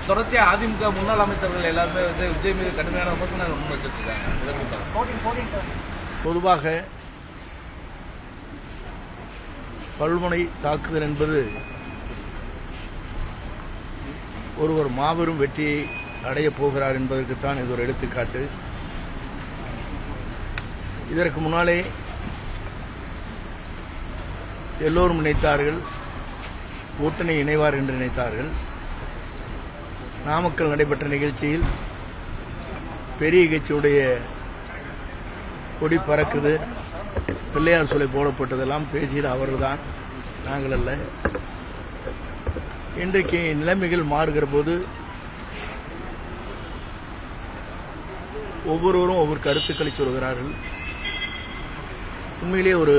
தொடர்ச்சியா அதிமுக முன்னாள் அமைச்சர்கள் எல்லாருமே விஜய் மீது கடுமையான விமர்சனம் முன் வச்சிருக்காங்க. பொதுவாக பல்முனை தாக்குதல் என்பது ஒருவர் மாபெரும் வெற்றியை அடையப் போகிறார் என்பதற்குத்தான் இது ஒரு எடுத்துக்காட்டு. இதற்கு முன்னாலே எல்லோரும் நினைத்தார்கள் கூட்டணி இணைவார் என்று நினைத்தார்கள். நாமக்கல் நடைபெற்ற நிகழ்ச்சியில் பெரிய கட்சியுடைய கொடி பறக்குது, பிள்ளையார் சூளை போடப்பட்டதெல்லாம் பேசியது அவர்கள்தான், நாங்கள் அல்ல. இன்றைக்கு நிலைமைகள் மாறுகிற போது ஒவ்வொருவரும் ஒவ்வொரு கருத்துக்களை சொல்கிறார்கள். உண்மையிலே ஒரு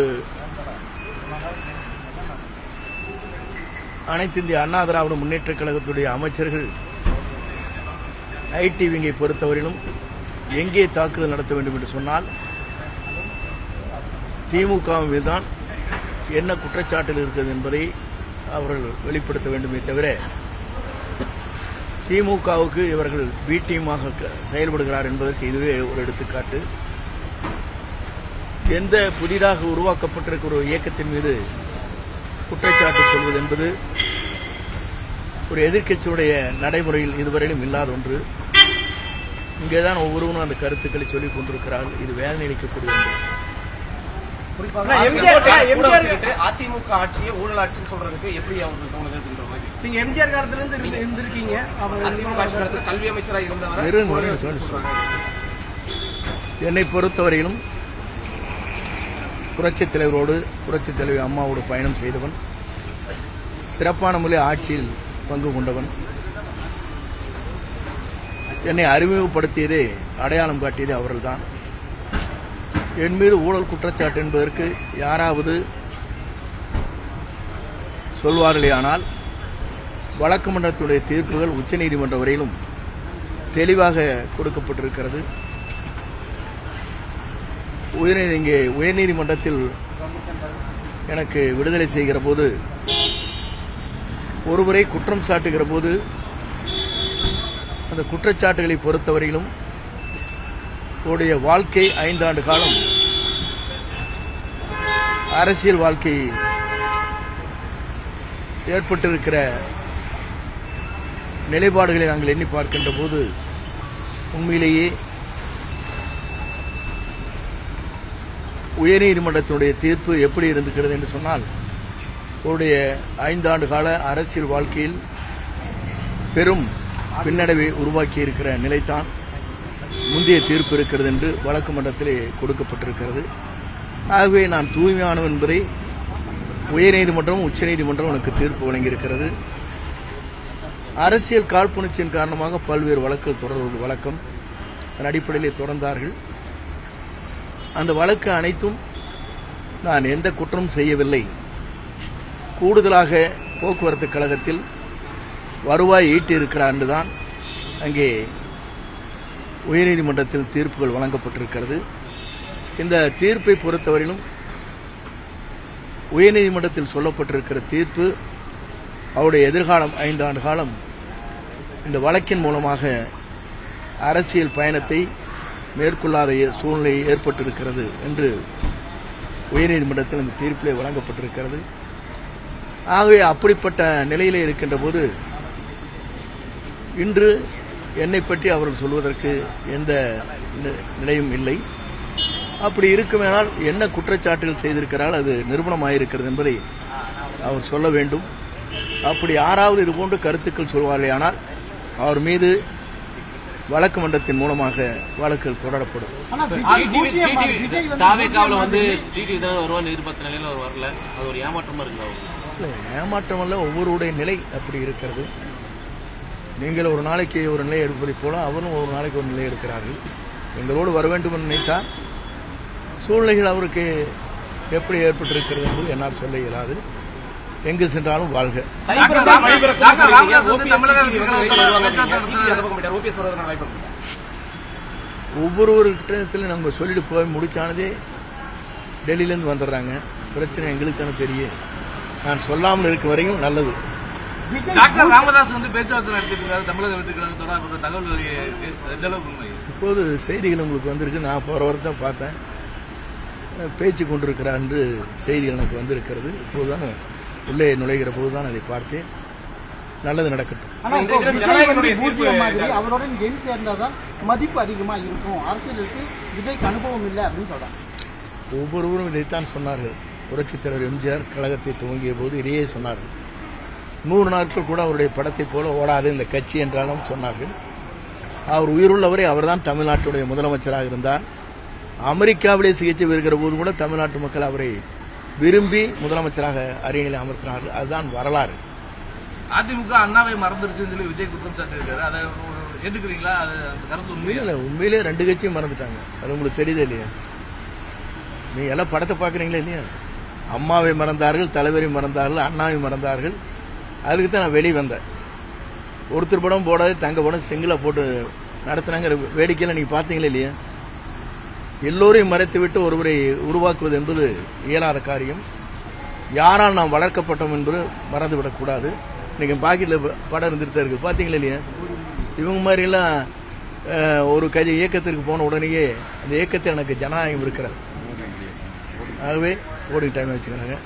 அனைத்து இந்திய அண்ணா திராவிட முன்னேற்றக் கழகத்துடைய அமைச்சர்கள் ஐடி விங்கை பொறுத்தவரையிலும் எங்கே தாக்குதல் நடத்த வேண்டும் என்று சொன்னால் திமுக மீதுதான் என்ன குற்றச்சாட்டுகள் இருக்கிறது என்பதை அவர்கள் வெளிப்படுத்த வேண்டுமே தவிர திமுகவுக்கு இவர்கள் பி டீமாக செயல்படுகிறார் என்பதற்கு இதுவே ஒரு எடுத்துக்காட்டு. எந்த புதிதாக உருவாக்கப்பட்டிருக்கிற ஒரு இயக்கத்தின் மீது குற்றச்சாட்டு சொல்வது என்பது ஒரு எதிர்க்கட்சியுடைய நடைமுறையில் இதுவரையிலும் இல்லாத ஒன்று. இங்கேதான் ஒவ்வொருவரும் அந்த கருத்துக்களை சொல்லிக் கொண்டிருக்கிறார்கள். இது வேதனை அளிக்கக்கூடிய ஒன்று. அதிமுக ஆட்சியை ஊழல் ஆட்சின்னு சொல்றதுக்கு எப்படி அவங்களுக்கு தோணுது? நீங்க எம்ஜிஆர் காலத்துல இருந்து இருந்திருக்கீங்க, கல்வி அமைச்சராக இருந்தவர். என்னை பொறுத்தவரையிலும் புரட்சித் தலைவரோடு புரட்சித் தலைவி அம்மாவோடு பயணம் செய்தவன், சிறப்பான முறையில் ஆட்சியில் பங்கு கொண்டவன். என்னை அறிமுகப்படுத்தியதே அடையாளம் காட்டியதே அவர்கள்தான். என் மீது ஊழல் குற்றச்சாட்டு என்பதற்கு யாராவது சொல்வார்களேயானால் வழக்கு மன்றத்துடைய தீர்ப்புகள் உச்சநீதிமன்றம் வரையிலும் தெளிவாக கொடுக்கப்பட்டிருக்கிறது. இங்கே உயர்நீதிமன்றத்தில் எனக்கு விடுதலை செய்கிற போது ஒருவரை குற்றம் சாட்டுகிற போது அந்த குற்றச்சாட்டுகளை பொறுத்தவரையிலும் உடைய வாழ்க்கை 5 ஆண்டு காலம் அரசியல் வாழ்க்கை ஏற்பட்டிருக்கிற நிலைப்பாடுகளை நாங்கள் எண்ணி பார்க்கின்ற போது உண்மையிலேயே உயர்நீதிமன்றத்தினுடைய தீர்ப்பு எப்படி இருந்திருக்கிறது என்று சொன்னால் உடைய 5 ஆண்டு கால அரசியல் வாழ்க்கையில் பெரும் பின்னடைவை உருவாக்கி இருக்கிற நிலைத்தான் முந்தைய தீர்ப்பு இருக்கிறது என்று வழக்கு மன்றத்திலே கொடுக்கப்பட்டிருக்கிறது. ஆகவே நான் தூய்மையானவன் என்பதை உயர்நீதிமன்றம் உச்சநீதிமன்றம் எனக்கு தீர்ப்பு வழங்கியிருக்கிறது. அரசியல் காழ்ப்புணர்ச்சியின் காரணமாக பல்வேறு வழக்குகள் தொடர்வது வழக்கம். அதன் அடிப்படையிலே தொடர்ந்தார்கள். அந்த வழக்கு அனைத்தும் நான் எந்த குற்றமும் செய்யவில்லை, கூடுதலாக போக்குவரத்து கழகத்தில் வருவாய் ஈட்டியிருக்கிறார் என்றுதான் அங்கே உயர்நீதிமன்றத்தில் தீர்ப்புகள் வழங்கப்பட்டிருக்கிறது. இந்த தீர்ப்பை பொறுத்தவரையிலும் உயர்நீதிமன்றத்தில் சொல்லப்பட்டிருக்கிற தீர்ப்பு அவருடைய எதிர்காலம் 5 ஆண்டு காலம் இந்த வழக்கின் மூலமாக அரசியல் பயணத்தை மேற்கொள்ளாத சூழ்நிலை ஏற்பட்டிருக்கிறது என்று உயர்நீதிமன்றத்தில் இந்த தீர்ப்பிலே வழங்கப்பட்டிருக்கிறது. ஆகவே அப்படிப்பட்ட நிலையிலே இருக்கின்ற போது இன்று என்னை பற்றி அவர்கள் சொல்வதற்கு எந்த நிலையும் இல்லை. அப்படி இருக்குமேனால் என்ன குற்றச்சாட்டுகள் செய்திருக்கிறால் அது நிரூபணமாயிருக்கிறது என்பதை அவர் சொல்ல வேண்டும். அப்படி யாராவது இதுபோன்ற கருத்துக்கள் சொல்வார்களே ஆனால் அவர் மீது வழக்கு மன்றத்தின் மூலமாக வழக்குகள் தொடரப்படும். ஏமாற்றம் அல்ல, ஒவ்வொருடைய நிலை அப்படி இருக்கிறது. நீங்கள் ஒரு நாளைக்கு ஒரு நிலை எடுப்பதைப் போல அவரும் ஒரு நாளைக்கு ஒரு நிலை எடுக்கிறார்கள். எங்களோடு வர வேண்டும் என்று நினைத்தால் சூழ்நிலைகள் அவருக்கு எப்படி ஏற்பட்டிருக்கிறது என்பது என்னால் சொல்ல இயலாது. எங்கு சென்றாலும் வாழ்க. ஒவ்வொருவர்கிட்டத்திலும் நாங்கள் சொல்லிட்டு போய் முடிச்சானதே டெல்லியிலேருந்து வந்துடுறாங்க. பிரச்சனை எங்களுக்கு தானே தெரியும். நான் சொல்லாமல் இருக்க வரையும் நல்லது. டாக்டர் ராமதாஸ் வந்து பேச்சுவார்த்தை நடத்திட்டு இருக்காரு தமிழக வெற்றிக்கழகம் தொடர்பான தகவல் எந்த அளவுக்கு உண்மை? இப்போது செய்திகள் உங்களுக்கு வந்திருக்கு. நான் போகிற வாரம் பார்த்தேன், பேச்சு கொண்டிருக்கிறார் என்று செய்திகள் எனக்கு வந்திருக்கிறது. இப்போதுதான் உள்ளே நுழைகிற போதுதான் அதை பார்த்தேன். நல்லது நடக்கட்டும். அவருடன் எண் சேர்ந்தாதான் மதிப்பு அதிகமா இருக்கும், அரசியலுக்கு விஜய்க்கு அனுபவம் இல்லை அப்படின்னு சொல்றாங்க. ஒவ்வொருவரும் இதைத்தான் சொன்னார்கள். புரட்சித் தலைவர் எம்ஜிஆர் கழகத்தை துவங்கிய போது இதையே சொன்னார்கள். 100 நாட்கள் கூட அவருடைய படத்தை போல ஓடாது இந்த கட்சி என்றாலும் சொன்னார்கள். அவர் உயிருள்ளவரை அவர்தான் தமிழ்நாட்டுடைய முதலமைச்சராக இருந்தார். அமெரிக்காவிலே சிகிச்சை பெறுகிற போது கூட தமிழ்நாட்டு மக்கள் அவரை விரும்பி முதலமைச்சராக அரியணையில் அமர்த்தினார்கள். அதுதான் வரலாறு. அதிமுக அண்ணாவை மறந்துருச்சுன்னு சொல்லி விஜய் குற்றம் சாட்டியிருக்காரு. அதை ஏற்றுக்கிறீங்களா? அது அந்த கருத்து உண்மையில உண்மையிலே 2 கட்சியும் மறந்துட்டாங்க. அது உங்களுக்கு தெரியுது இல்லையா? நீங்க எல்லாம் படத்தை பாக்குறீங்களா இல்லையா? அம்மாவை மறந்தார்கள், தலைவரை மறந்தார்கள், அண்ணாவை மறந்தார்கள். அதுக்கு தான் நான் வெளியே வந்தேன். ஒருத்தர் படம் போடாது, தங்க படம் செங்கில போட்டு நடத்தினாங்க. வேடிக்கையில் நீங்க பாத்தீங்களா இல்லையா? எல்லோரையும் மறைத்து விட்டு ஒருவரை உருவாக்குவது என்பது இயலாத காரியம். யாரால் நாம் வளர்க்கப்பட்டோம் என்பது மறந்துவிடக்கூடாது. இன்னைக்கு பாக்கெட்ல படம் இருந்துட்டு இருக்கு, பாத்தீங்களா இல்லையா? இவங்க மாதிரி எல்லாம் ஒரு இயக்கத்திற்கு போன உடனேயே அந்த இயக்கத்தில் எனக்கு ஜனநாயகம் இருக்கிறது. ஆகவே ஓடிங் டைம் வச்சுக்கிறாங்க.